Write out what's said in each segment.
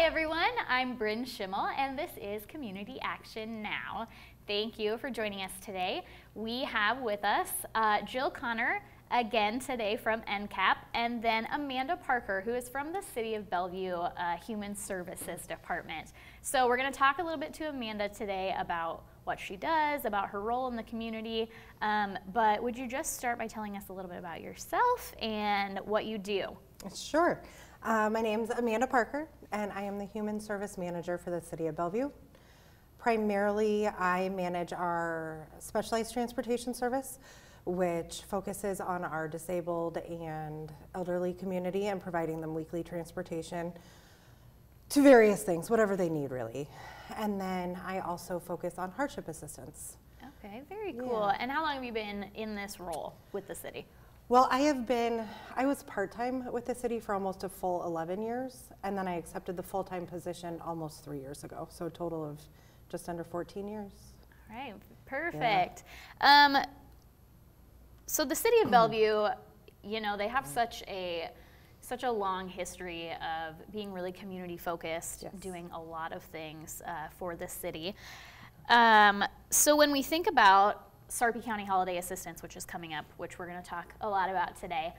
everyone, I'm Brynn Shimel, and this is Community Action Now. Thank you for joining us today. We have with us Jill Connor again today from ENCAP, and then Amanda Parker, who is from the City of Bellevue Human Services Department. So we're going to talk a little bit to Amanda today about what she does, about her role in the community, but would you just start by telling us a little bit about yourself and what you do? Sure. My name's Amanda Parker, and I am the Human Service Manager for the City of Bellevue. Primarily, I manage our specialized transportation service, which focuses on our disabled and elderly community and providing them weekly transportation to various things, whatever they need really. And then I also focus on hardship assistance. Okay, very cool. Yeah. And how long have you been in this role with the city? Well, I was part-time with the city for almost a full 11 years, and then I accepted the full-time position almost 3 years ago, so a total of just under 14 years. All right, perfect. Yeah. So the City of Bellevue, you know, they have such a long history of being really community focused, yes, doing a lot of things for the city. So when we think about Sarpy County Holiday Assistance, which is coming up, which we're going to talk a lot about today,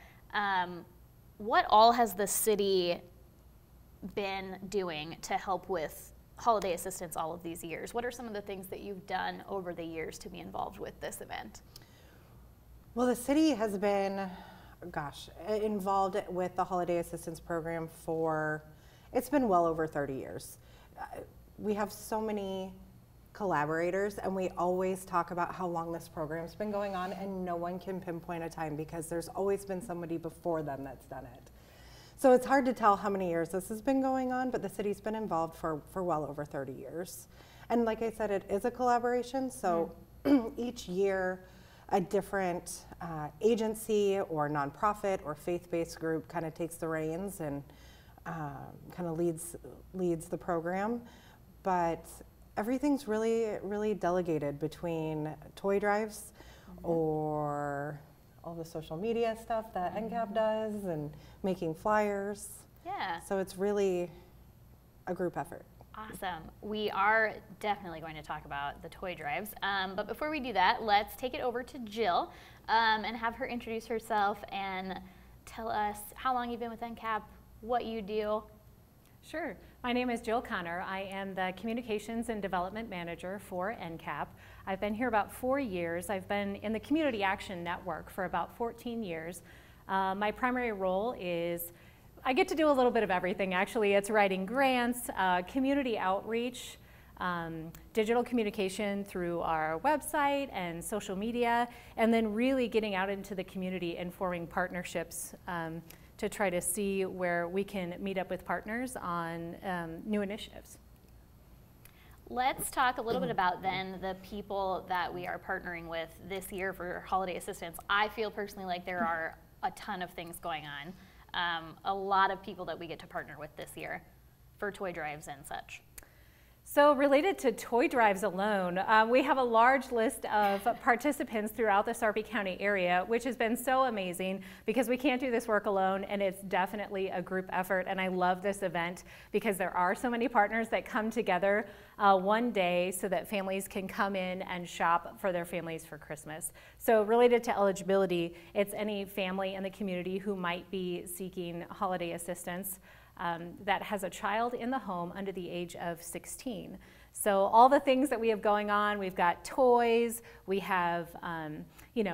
what all has the city been doing to help with holiday assistance all of these years? What are some of the things that you've done over the years to be involved with this event? Well, the city has been, involved with the Holiday Assistance Program it's been well over 30 years. We have so many collaborators, and we always talk about how long this program's been going on, and no one can pinpoint a time because there's always been somebody before them that's done it. So it's hard to tell how many years this has been going on, but the city's been involved for well over 30 years. And like I said, it is a collaboration, so each year a different agency or nonprofit or faith-based group kind of takes the reins and kind of leads the program. But everything's really delegated between toy drives or all the social media stuff that ENCAP does and making flyers. Yeah. So it's really a group effort. Awesome. We are definitely going to talk about the toy drives. But before we do that, let's take it over to Jill and have her introduce herself and tell us how long you've been with ENCAP, what you do. Sure. My name is Jill Connor. I am the Communications and Development Manager for ENCAP. I've been here about 4 years. I've been in the Community Action Network for about 14 years. My primary role is I get to do a little bit of everything, actually. It's writing grants, community outreach, digital communication through our website and social media, and then really getting out into the community and forming partnerships to try to see where we can meet up with partners on new initiatives. Let's talk a little bit about then the people that we are partnering with this year for holiday assistance. I feel personally like there are a ton of things going on. A lot of people that we get to partner with this year for toy drives and such. So related to toy drives alone, we have a large list of participants throughout the Sarpy County area, which has been so amazing because we can't do this work alone, and it's definitely a group effort. And I love this event because there are so many partners that come together one day so that families can come in and shop for their families for Christmas. So related to eligibility, it's any family in the community who might be seeking holiday assistance that has a child in the home under the age of 16. So all the things that we have going on, we've got toys, we have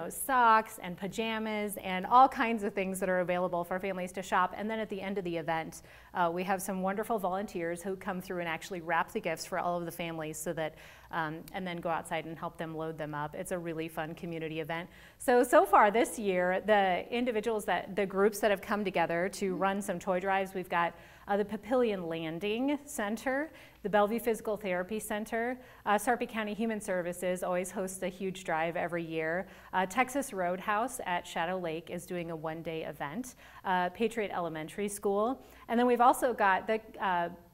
socks and pajamas and all kinds of things that are available for families to shop. And then at the end of the event, we have some wonderful volunteers who come through and actually wrap the gifts for all of the families so that, and then go outside and help them load them up. It's a really fun community event. So far this year, the groups that have come together to run some toy drives, we've got the Papillion Landing Center, the Bellevue Physical Therapy Center, Sarpy County Human Services always hosts a huge drive every year. Texas Roadhouse at Shadow Lake is doing a one-day event. Patriot Elementary School. And then we've also got the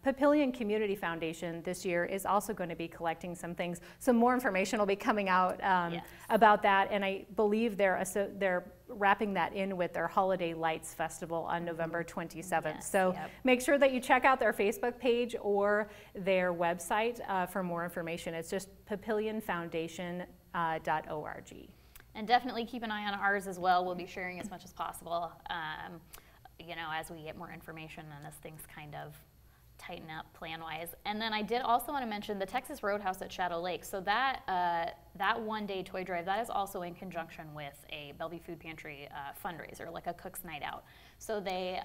Papillion Community Foundation this year is also going to be collecting some things. Some more information will be coming out yes, about that, and I believe they're wrapping that in with their Holiday Lights Festival on November 27th. Yes, So yep. make sure that you check out their Facebook page or their website for more information. It's just papillionfoundation.org. And definitely keep an eye on ours as well. We'll be sharing as much as possible, you know, as we get more information and as things kind of tighten up plan-wise. And then I did also want to mention the Texas Roadhouse at Shadow Lake. So that that one-day toy drive, that is also in conjunction with a Bellevue Food Pantry fundraiser, like a cook's night out. So they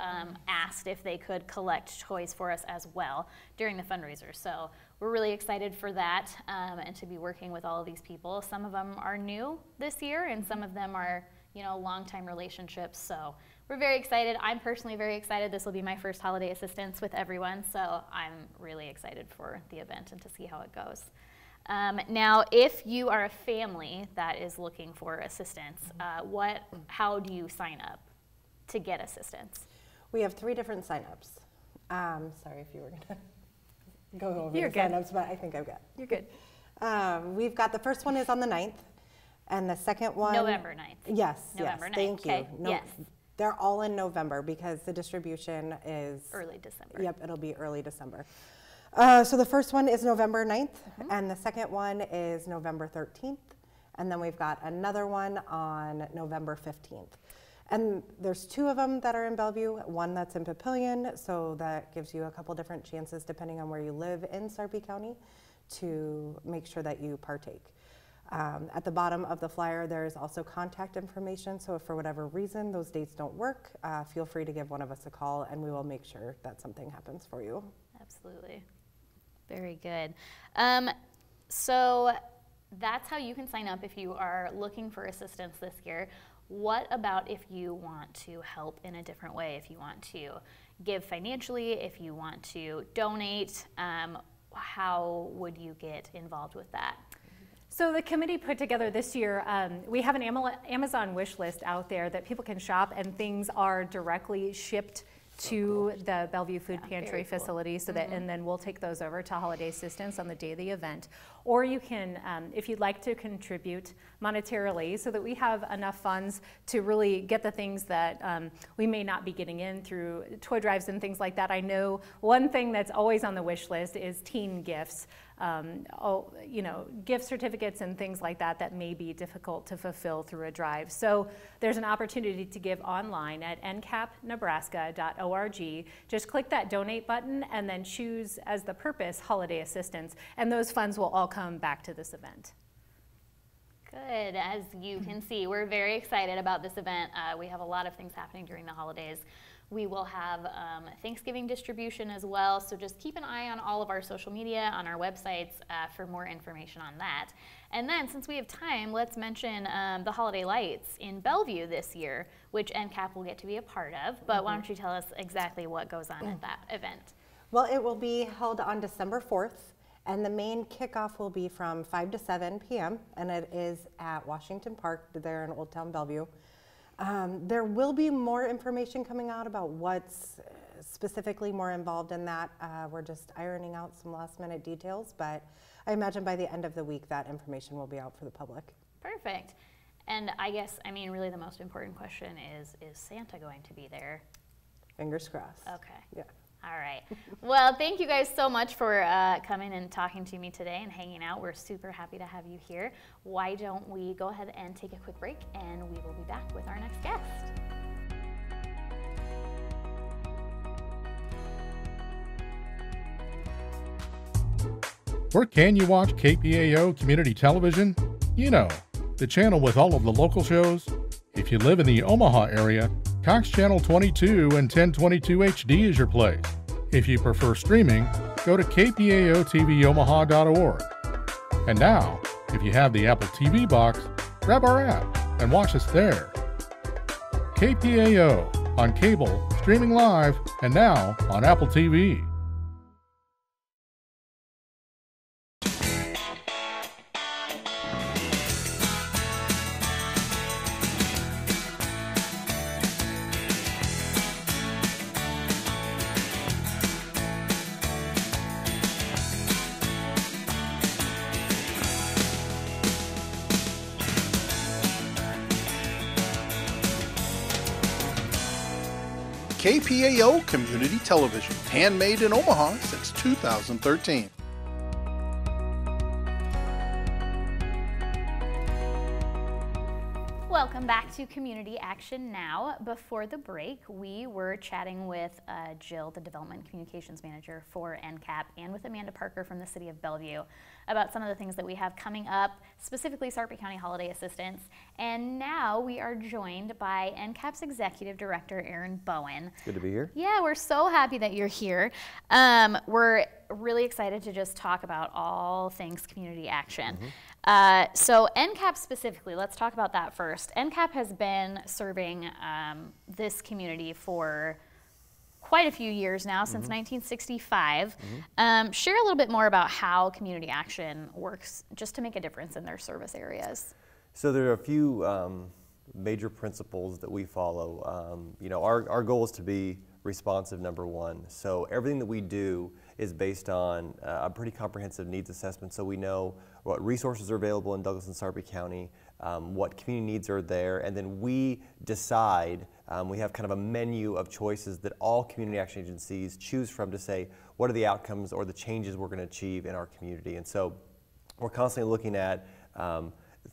asked if they could collect toys for us as well during the fundraiser. So we're really excited for that and to be working with all of these people. Some of them are new this year, and some of them are, you know, long-time relationships. So we're very excited. I'm personally very excited. This will be my first holiday assistance with everyone, so I'm really excited for the event and to see how it goes. Now, if you are a family that is looking for assistance, how do you sign up to get assistance? We have 3 different signups. Sorry if you were gonna go over You're the good. signups, but I think I've got. You're good. We've got the first one is on the 9th, and the second one. November 9th. Yes, November 9th. Thank you. Okay. Yes. They're all in November because the distribution is Early December. Yep, it'll be early December. So the first one is November 9th, and the second one is November 13th, and then we've got another one on November 15th. And there's 2 of them that are in Bellevue, one that's in Papillion, so that gives you a couple different chances depending on where you live in Sarpy County to make sure that you partake. At the bottom of the flyer, there is also contact information, so if for whatever reason those dates don't work, feel free to give one of us a call and we will make sure that something happens for you. Absolutely. Very good. So that's how you can sign up if you are looking for assistance this year. What about if you want to help in a different way? If you want to give financially, if you want to donate, how would you get involved with that? So the committee put together this year, we have an Amazon wish list out there that people can shop, and things are directly shipped to the Bellevue Food Pantry facility, so that, and then we'll take those over to Holiday Assistance on the day of the event. Or you can, if you'd like to contribute monetarily, so that we have enough funds to really get the things that we may not be getting in through toy drives and things like that. I know one thing that's always on the wish list is teen gifts. You know, gift certificates and things like that that may be difficult to fulfill through a drive. So there's an opportunity to give online at encapnebraska.org. Just click that donate button and then choose as the purpose Holiday Assistance, and those funds will all come back to this event. Good. As you can see, we're very excited about this event. We have a lot of things happening during the holidays. We will have Thanksgiving distribution as well, so just keep an eye on all of our social media, on our websites for more information on that. And then, since we have time, let's mention the Holiday Lights in Bellevue this year, which ENCAP will get to be a part of. But why don't you tell us exactly what goes on at that event? Well, it will be held on December 4th, and the main kickoff will be from 5 to 7 p.m., and it is at Washington Park there in Old Town Bellevue. There will be more information coming out about what's specifically more involved in that. We're just ironing out some last minute details, but I imagine by the end of the week that information will be out for the public. Perfect. And I guess, I mean, really the most important question is Santa going to be there? Fingers crossed. Okay. Yeah. All right. Well, thank you guys so much for coming and talking to me today and hanging out. We're super happy to have you here. Why don't we go ahead and take a quick break, and we will be back with our next guest. Where can you watch KPAO Community Television? You know, the channel with all of the local shows. If you live in the Omaha area, Cox Channel 22 and 1022 HD is your place. If you prefer streaming, go to kpaoTVOmaha.org. And now, if you have the Apple TV box, grab our app and watch us there. KPAO on cable, streaming live, and now on Apple TV. KPAO Community Television, handmade in Omaha since 2013. Welcome back to Community Action Now. Before the break, we were chatting with Jill, the Development Communications Manager for ENCAP, and with Amanda Parker from the City of Bellevue about some of the things that we have coming up, specifically Sarpy County Holiday Assistance. And now we are joined by ENCAP's Executive Director, Aaron Bowen. Good to be here. Yeah, we're so happy that you're here. We're really excited to just talk about all things community action. So ENCAP specifically, let's talk about that first. ENCAP has been serving this community for quite a few years now, since 1965. Share a little bit more about how community action works just to make a difference in their service areas. So there are a few major principles that we follow. You know, our goal is to be responsive, number one. So everything that we do is based on a pretty comprehensive needs assessment, so we know what resources are available in Douglas and Sarpy County, what community needs are there, and then we decide, we have kind of a menu of choices that all community action agencies choose from to say, what are the outcomes or the changes we're going to achieve in our community? And so we're constantly looking at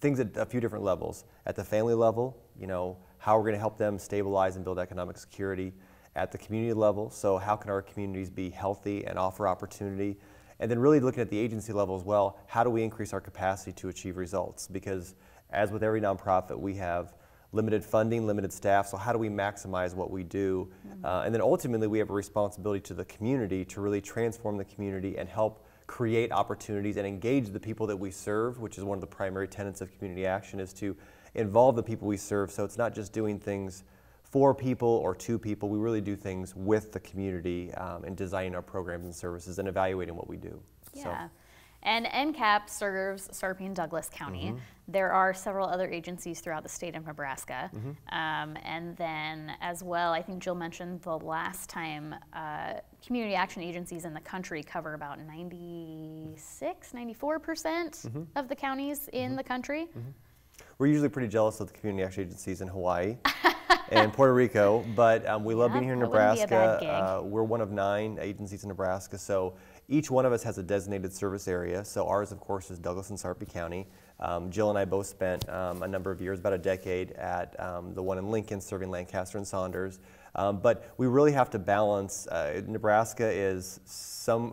things at a few different levels. At the family level, you know, how we're going to help them stabilize and build economic security. At the community level, so how can our communities be healthy and offer opportunity? And then really looking at the agency level as well, how do we increase our capacity to achieve results? Because as with every nonprofit, we have limited funding, limited staff, so how do we maximize what we do? And then ultimately we have a responsibility to the community to really transform the community and help create opportunities and engage the people that we serve, which is one of the primary tenets of community action, is to involve the people we serve, so it's not just doing things for people or to people. We really do things with the community and designing our programs and services and evaluating what we do. Yeah. And ENCAP serves Sarpy and Douglas County. There are several other agencies throughout the state of Nebraska. And then as well, I think Jill mentioned the last time, community action agencies in the country cover about 96, 94% of the counties in the country. We're usually pretty jealous of the community action agencies in Hawaii and Puerto Rico, but we love being here in Nebraska. We're one of 9 agencies in Nebraska, so each one of us has a designated service area. So ours, of course, is Douglas and Sarpy County. Jill and I both spent a number of years, about a decade, at the one in Lincoln, serving Lancaster and Saunders. But we really have to balance. Nebraska is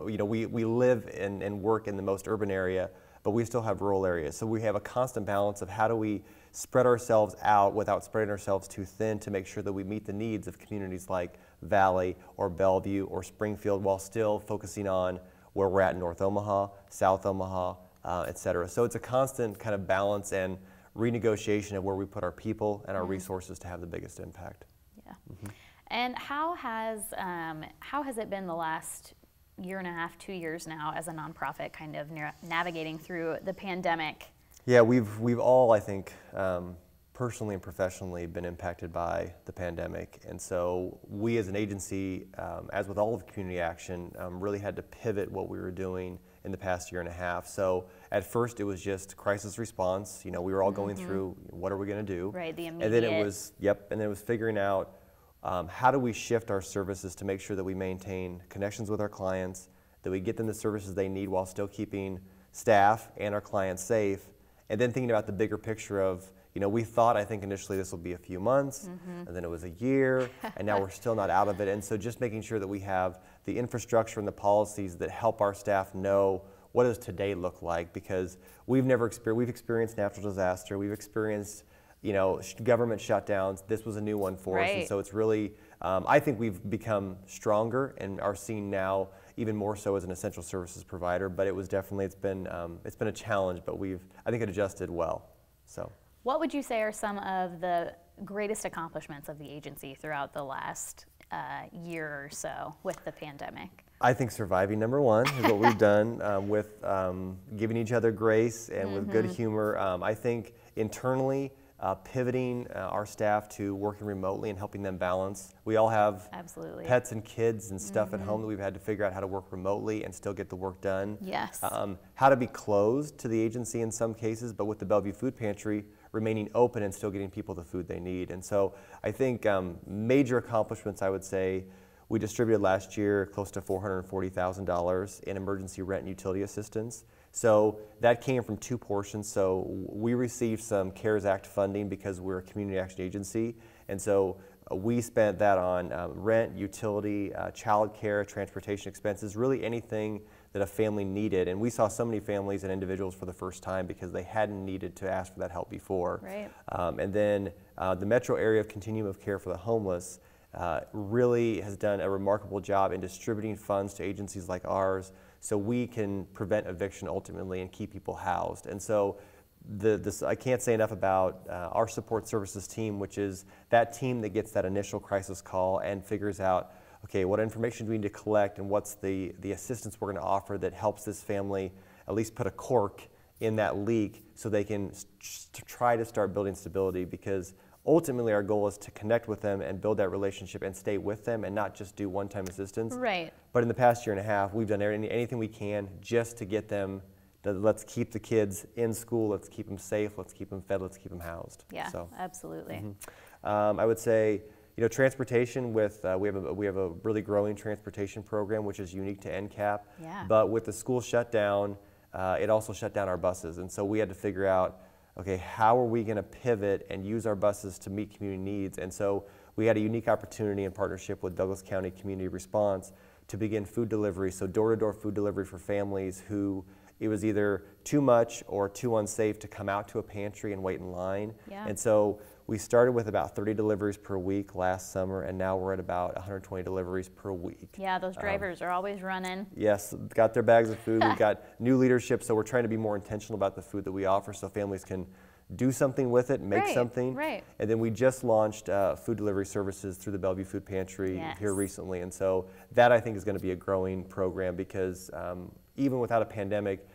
we live and work in the most urban area, but we still have rural areas. So we have a constant balance of how do we spread ourselves out without spreading ourselves too thin to make sure that we meet the needs of communities like Valley or Bellevue or Springfield while still focusing on where we're at in North Omaha, South Omaha, et cetera. So it's a constant kind of balance and renegotiation of where we put our people and our resources to have the biggest impact. Yeah. And how has it been the last year and a half, 2 years now as a nonprofit kind of navigating through the pandemic? Yeah, we've all, I think, personally and professionally been impacted by the pandemic. And so we as an agency, as with all of community action, really had to pivot what we were doing in the past year and a half. So at first it was just crisis response. You know, we were all going through, what are we going to do? Right, the immediate. And then it was, and then it was figuring out how do we shift our services to make sure that we maintain connections with our clients, that we get them the services they need while still keeping staff and our clients safe, and then thinking about the bigger picture of, you know, we thought, I think initially this will be a few months, and then it was a year, and now we're still not out of it. And so just making sure that we have the infrastructure and the policies that help our staff know what does today look like, because we've experienced natural disaster, we've experienced, you know, government shutdowns. This was a new one for us, and so it's really, I think we've become stronger and are seen now even more so as an essential services provider. But it was definitely, it's been a challenge, but I think, adjusted well. So, what would you say are some of the greatest accomplishments of the agency throughout the last year or so with the pandemic? I think surviving, number one, is what we've done with giving each other grace and with good humor. I think internally, pivoting our staff to working remotely and helping them balance. We all have pets and kids and stuff at home that we've had to figure out how to work remotely and still get the work done. Yes. How to be closed to the agency in some cases, but with the Bellevue Food Pantry, remaining open and still getting people the food they need. And so I think major accomplishments, I would say, we distributed last year close to $440,000 in emergency rent and utility assistance. So that came from 2 portions. So we received some CARES Act funding because we're a community action agency. And so we spent that on rent, utility, child care, transportation expenses, really anything that a family needed. And we saw so many families and individuals for the first time because they hadn't needed to ask for that help before. Right. And then the metro area of Continuum of Care for the Homeless really has done a remarkable job in distributing funds to agencies like ours so we can prevent eviction ultimately and keep people housed. And so I can't say enough about our support services team, which is that team that gets that initial crisis call and figures out, okay, what information do we need to collect and what's the assistance we're going to offer that helps this family at least put a cork in that leak so they can try to start building stability, because ultimately our goal is to connect with them and build that relationship and stay with them and not just do one-time assistance. Right. But in the past year and a half, we've done anything we can just to get them, let's keep the kids in school, let's keep them safe, let's keep them fed, let's keep them housed. Yeah, so, absolutely. I would say, you know, transportation with, we have a really growing transportation program, which is unique to ENCAP. Yeah. But with the school shutdown, it also shut down our buses. And so we had to figure out, okay, how are we going to pivot and use our buses to meet community needs? And so we had a unique opportunity in partnership with Douglas County Community Response to begin food delivery, so door-to-door food delivery for families who it was either too much or too unsafe to come out to a pantry and wait in line. Yeah. And so we started with about 30 deliveries per week last summer, and now we're at about 120 deliveries per week. Yeah, those drivers are always running. Yes, got their bags of food. We've got new leadership, so we're trying to be more intentional about the food that we offer so families can do something with it, make something. Right. And then we just launched food delivery services through the Bellevue Food Pantry here recently. And so that I think is going to be a growing program because even without a pandemic,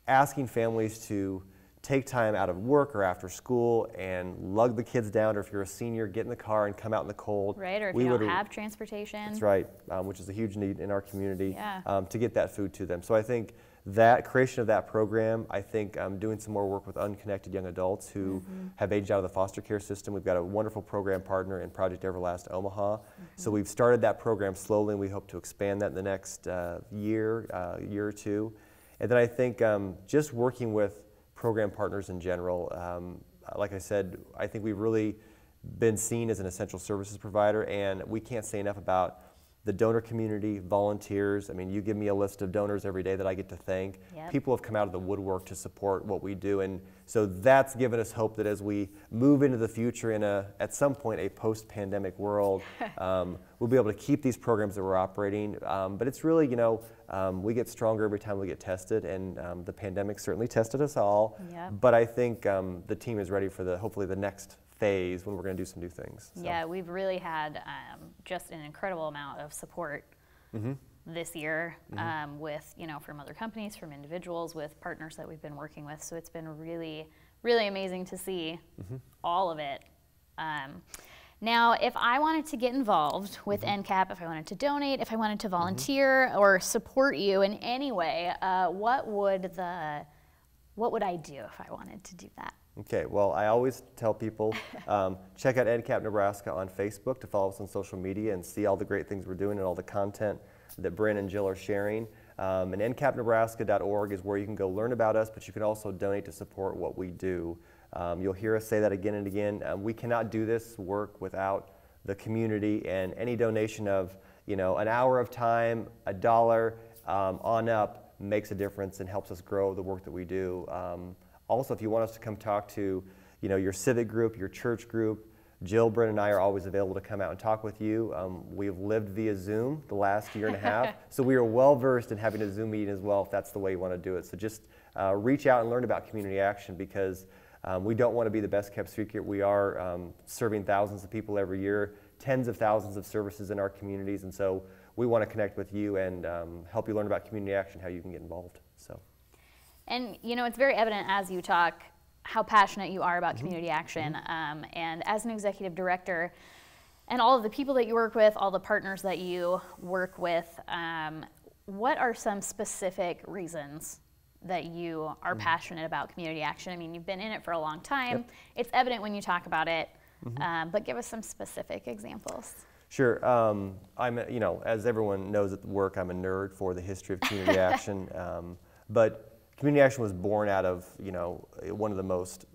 asking families to take time out of work or after school and lug the kids down, or if you're a senior, get in the car and come out in the cold. Right, or if you don't have transportation. That's right, which is a huge need in our community to get that food to them. So I think that creation of that program, I think doing some more work with unconnected young adults who have aged out of the foster care system. We've got a wonderful program partner in Project Everlast Omaha. So we've started that program slowly, and we hope to expand that in the next year or two. And then I think just working with program partners in general, like I said, I think we've really been seen as an essential services provider, and we can't say enough about the donor community, volunteers. I mean, you give me a list of donors every day that I get to thank. Yep. People have come out of the woodwork to support what we do, and so that's given us hope that as we move into the future in at some point, a post-pandemic world, we'll be able to keep these programs that we're operating. But it's really, we get stronger every time we get tested, and the pandemic certainly tested us all. Yep. But I think the team is ready for hopefully the next phase when we're going to do some new things. So. Yeah, we've really had just an incredible amount of support this year with, from other companies, from individuals, with partners that we've been working with. So it's been really, really amazing to see all of it. Now, if I wanted to get involved with ENCAP, if I wanted to donate, if I wanted to volunteer or support you in any way, what would I do if I wanted to do that? Okay, well, I always tell people, check out ENCAP Nebraska on Facebook to follow us on social media and see all the great things we're doing and all the content that Brynn and Jill are sharing. And encapnebraska.org is where you can go learn about us, but you can also donate to support what we do. You'll hear us say that again and again. We cannot do this work without the community, and any donation of an hour of time, $1 on up makes a difference and helps us grow the work that we do. Also, if you want us to come talk to, your civic group, your church group, Jill, Brynn, and I are always available to come out and talk with you. We've lived via Zoom the last year and a half, so we are well versed in having a Zoom meeting as well, if that's the way you want to do it. So just reach out and learn about community action, because we don't want to be the best kept secret. We are serving thousands of people every year, tens of thousands of services in our communities, and so we want to connect with you and help you learn about community action, how you can get involved. So. And it's very evident as you talk how passionate you are about community action. And as an executive director, and all of the people that you work with, all the partners that you work with, what are some specific reasons that you are passionate about community action. I mean, you've been in it for a long time. Yep. It's evident when you talk about it, but give us some specific examples. Sure. I'm, as everyone knows at work, I'm a nerd for the history of community action. But community action was born out of, one of the most,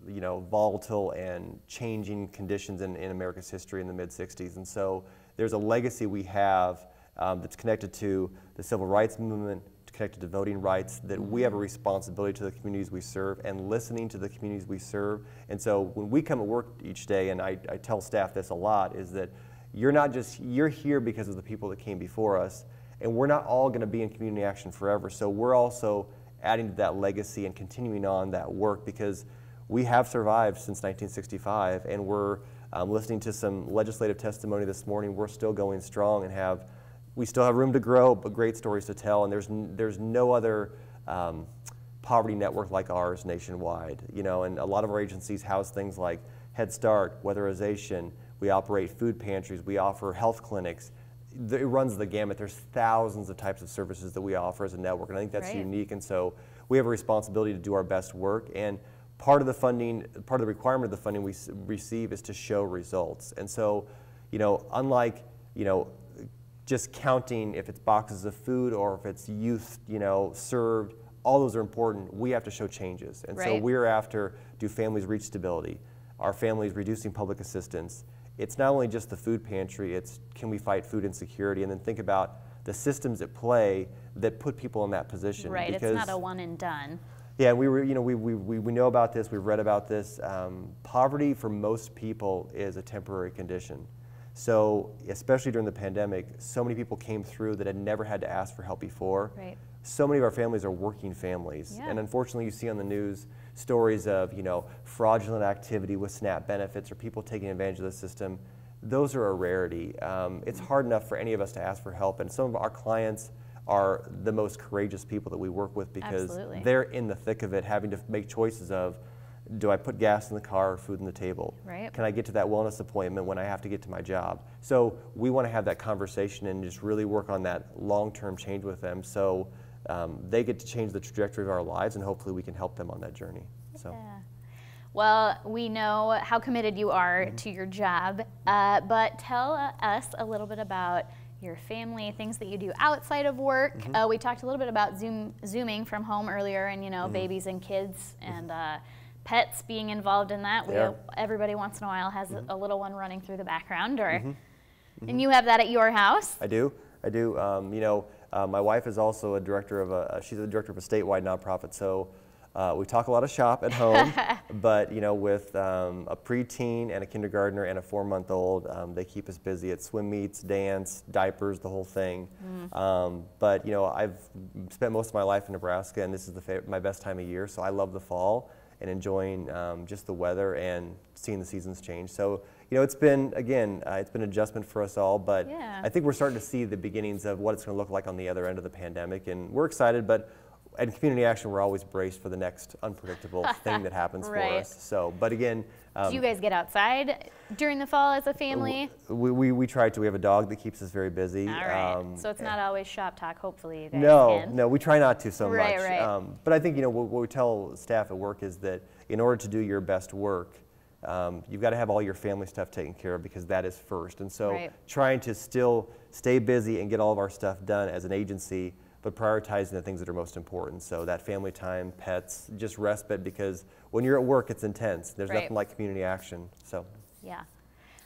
volatile and changing conditions in America's history in the mid-'60s. And so there's a legacy we have that's connected to the civil rights movement, connected to voting rights, that we have a responsibility to the communities we serve and listening to the communities we serve. And so when we come to work each day, and I tell staff this a lot, is that you're here because of the people that came before us, and we're not all going to be in community action forever. So we're also adding to that legacy and continuing on that work, because we have survived since 1965, and we're listening to some legislative testimony this morning. We're still going strong and we still have room to grow, but great stories to tell, and there's no other poverty network like ours nationwide. And a lot of our agencies house things like Head Start, weatherization. We operate food pantries, we offer health clinics. It runs the gamut. There's thousands of types of services that we offer as a network, and I think that's unique. And so we have a responsibility to do our best work. And part of the requirement of the funding we receive is to show results. And so, unlike, just counting if it's boxes of food or if it's youth, served, all those are important. We have to show changes. And so we're after, do families reach stability? Are families reducing public assistance? It's not only just the food pantry, it's can we fight food insecurity, and then think about the systems at play that put people in that position. Right, because, it's not a one and done. Yeah, we know about this, we've read about this. Poverty for most people is a temporary condition. So, especially during the pandemic, so many people came through that had never had to ask for help before. Right. So many of our families are working families. Yeah. And unfortunately, you see on the news stories of, fraudulent activity with SNAP benefits or people taking advantage of the system. Those are a rarity. It's hard enough for any of us to ask for help, and some of our clients are the most courageous people that we work with, because they're in the thick of it, having to make choices of, do I put gas in the car or food on the table? Right. Can I get to that wellness appointment when I have to get to my job? So we want to have that conversation and just really work on that long-term change with them, so they get to change the trajectory of our lives, and hopefully we can help them on that journey. So. Yeah. Well, we know how committed you are to your job, but tell us a little bit about your family, things that you do outside of work. We talked a little bit about Zooming from home earlier, and babies and kids and pets being involved in that. Everybody once in a while has a little one running through the background, and you have that at your house. I do. My wife is also she's the director of a statewide nonprofit, so we talk a lot of shop at home, but with a preteen and a kindergartner and a 4-month-old, they keep us busy at swim meets, dance, diapers, the whole thing. But I've spent most of my life in Nebraska, and this is my best time of year, so I love the fall and enjoying just the weather and seeing the seasons change. So it's been an adjustment for us all, but I think we're starting to see the beginnings of what it's going to look like on the other end of the pandemic, and we're excited. But in community action, we're always braced for the next unpredictable thing that happens for us. So, but again, do you guys get outside during the fall as a family? We try to. We have a dog that keeps us very busy. All right. So it's not always shop talk. Hopefully, you guys can. No, we try not to so much. Right. But I think what we tell staff at work is that in order to do your best work, you've got to have all your family stuff taken care of, because that is first. And so trying to still stay busy and get all of our stuff done as an agency, but prioritizing the things that are most important. So that family time, pets, just respite, because when you're at work, it's intense. There's nothing like community action. So. Yeah.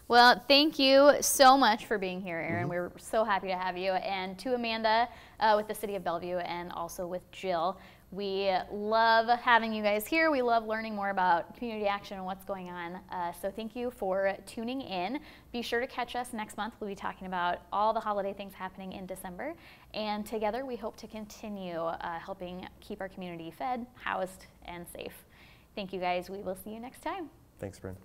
Well, thank you so much for being here, Aaron. We're so happy to have you. And to Amanda with the City of Bellevue, and also with Jill. We love having you guys here. We love learning more about community action and what's going on. So thank you for tuning in. Be sure to catch us next month. We'll be talking about all the holiday things happening in December. And together we hope to continue helping keep our community fed, housed, and safe. Thank you guys. We will see you next time. Thanks, Brynn.